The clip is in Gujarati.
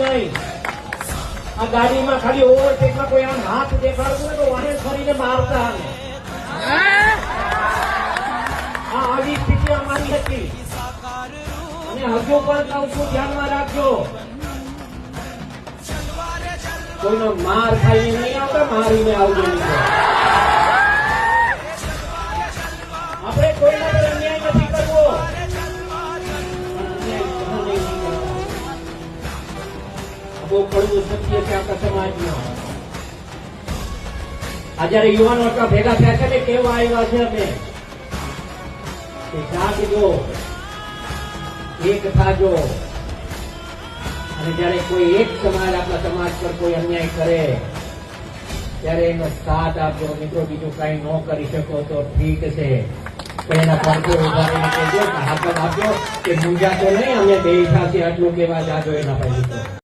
નહીં. આ ગાડીમાં ખાલી ઓવરટેકમાં કોઈ આમ હાથ દેખાડતું ને તો વાહન ફરીને મારતા આવે. આવી સ્થિતિ અમારી હતી અને હજુ પણ કહું છું, ધ્યાનમાં રાખજો, કોઈનો માર ખાઈને નહીં આવતા, મારીને આવજો. આપણે કોઈના પર અન્યાય નથી કરવો. બહુ કડવું સત્ય છે આપણા સમાજમાં. આ જયારે યુવાનો એટલા ભેગા થયા છે ને, કેવા આવ્યા છે અમે કે જાગજો, એક થાજો, અને જયારે કોઈ એક સમાજ આપણા સમાજ પર કોઈ અન્યાય કરે ત્યારે એનો સાથ આપજો. મિત્રો, બીજું કઈ ન કરી શકો તો ઠીક છે, પણ એના પડતો ઉભારીને કહેજો, હાથ આપજો કે મૂંઝાતો નહીં, અમે બેઠા છીએ, આટલું કેવા જાજો એના પાસે.